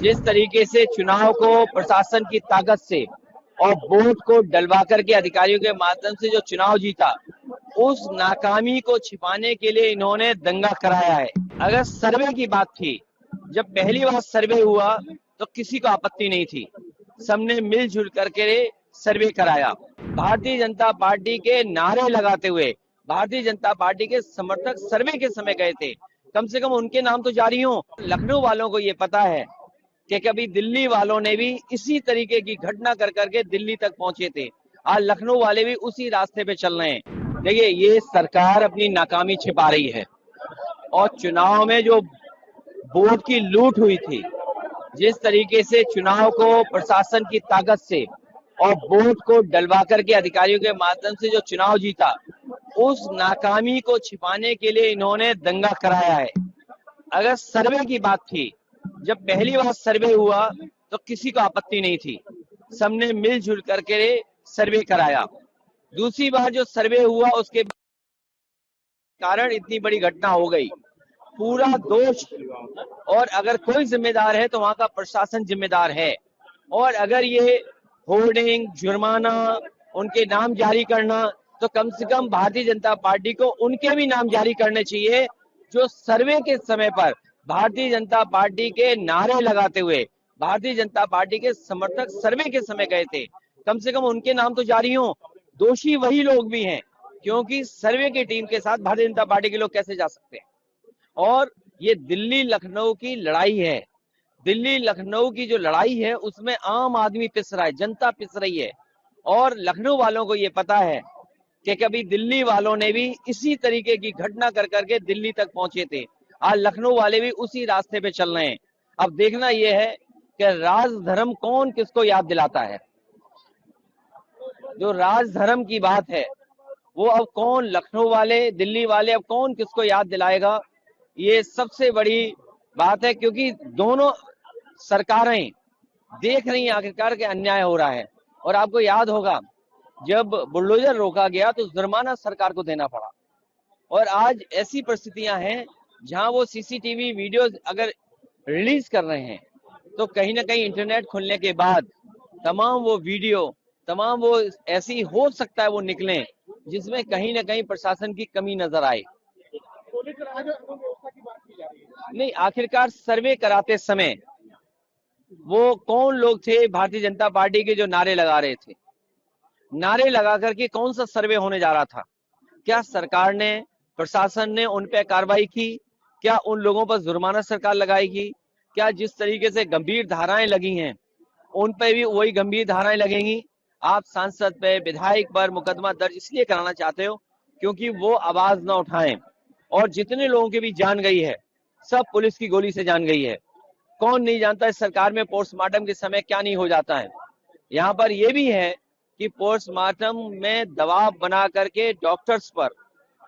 जिस तरीके से चुनाव को प्रशासन की ताकत से और वोट को डलवा करके अधिकारियों के माध्यम से जो चुनाव जीता, उस नाकामी को छिपाने के लिए इन्होंने दंगा कराया है। अगर सर्वे की बात थी, जब पहली बार सर्वे हुआ तो किसी को आपत्ति नहीं थी, सबने मिलजुल करके सर्वे कराया। भारतीय जनता पार्टी के नारे लगाते हुए भारतीय जनता पार्टी के समर्थक सर्वे के समय गए थे, कम से कम उनके नाम तो जारी हो। लखनऊ वालों को ये पता है कि कभी दिल्ली वालों ने भी इसी तरीके की घटना कर करके दिल्ली तक पहुंचे थे। आज लखनऊ वाले भी उसी रास्ते पे चल रहे हैं। देखिए, ये सरकार अपनी नाकामी छिपा रही है और चुनाव में जो वोट की लूट हुई थी, जिस तरीके से चुनाव को प्रशासन की ताकत से और वोट को डलवा करके अधिकारियों के माध्यम से जो चुनाव जीता, उस नाकामी को छिपाने के लिए इन्होंने दंगा कराया है। अगर सर्वे की बात थी, जब पहली बार सर्वे हुआ तो किसी को आपत्ति नहीं थी, सबने मिलजुल करके सर्वे कराया। दूसरी बार जो सर्वे हुआ उसके कारण इतनी बड़ी घटना हो गई। पूरा दोष, और अगर कोई जिम्मेदार है तो वहां का प्रशासन जिम्मेदार है। और अगर ये होर्डिंग, जुर्माना, उनके नाम जारी करना, तो कम से कम भारतीय जनता पार्टी को उनके भी नाम जारी करने चाहिए जो सर्वे के समय पर भारतीय जनता पार्टी के नारे लगाते हुए भारतीय जनता पार्टी के समर्थक सर्वे के समय गए थे। कम से कम उनके नाम तो जारी हो। दोषी वही लोग भी हैं, क्योंकि सर्वे की टीम के साथ भारतीय जनता पार्टी के लोग कैसे जा सकते हैं। और ये दिल्ली लखनऊ की लड़ाई है। दिल्ली लखनऊ की जो लड़ाई है उसमें आम आदमी पिस रहा है, जनता पिस रही है। और लखनऊ वालों को ये पता है कि कभी दिल्ली वालों ने भी इसी तरीके की घटना कर करके दिल्ली तक पहुंचे थे। आज लखनऊ वाले भी उसी रास्ते पे चल रहे हैं। अब देखना यह है कि राज धर्म कौन किसको याद दिलाता है। जो राज धर्म की बात है वो अब कौन, लखनऊ वाले, दिल्ली वाले, अब कौन किसको याद दिलाएगा, ये सबसे बड़ी बात है। क्योंकि दोनों सरकारें देख रही हैं आखिरकार के अन्याय हो रहा है। और आपको याद होगा, जब बुलडोजर रोका गया तो जुर्माना सरकार को देना पड़ा। और आज ऐसी परिस्थितियां हैं जहां वो सीसीटीवी वीडियोस अगर रिलीज कर रहे हैं तो कहीं ना कहीं इंटरनेट खुलने के बाद तमाम वो वीडियो, तमाम वो ऐसी हो सकता है वो निकले जिसमें कहीं ना कहीं प्रशासन की कमी नजर आए। नहीं, आखिरकार सर्वे कराते समय वो कौन लोग थे भारतीय जनता पार्टी के जो नारे लगा रहे थे? नारे लगा करके कौन सा सर्वे होने जा रहा था? क्या सरकार ने, प्रशासन ने उन पे कार्रवाई की? क्या उन लोगों पर जुर्माना सरकार लगाएगी? क्या जिस तरीके से गंभीर धाराएं लगी हैं उन पे भी वही गंभीर धाराएं लगेंगी? आप सांसद पे, विधायक पर मुकदमा दर्ज इसलिए कराना चाहते हो क्योंकि वो आवाज ना उठाएं। और जितने लोगों की भी जान गई है सब पुलिस की गोली से जान गई है। कौन नहीं जानता इस सरकार में पोस्टमार्टम के समय क्या नहीं हो जाता है। यहाँ पर यह भी है कि पोस्टमार्टम में दबाव बना करके डॉक्टर्स पर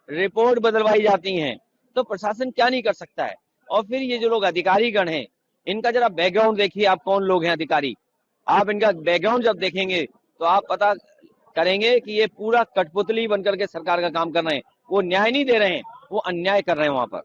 रिपोर्ट बदलवाई जाती हैं, तो प्रशासन क्या नहीं कर सकता है। और फिर ये जो लोग अधिकारीगण हैं, इनका जरा बैकग्राउंड देखिए, आप कौन लोग हैं अधिकारी। आप इनका बैकग्राउंड जब देखेंगे तो आप पता करेंगे कि ये पूरा कठपुतली बनकर के सरकार का काम कर रहे हैं। वो न्याय नहीं दे रहे हैं, वो अन्याय कर रहे हैं वहां पर।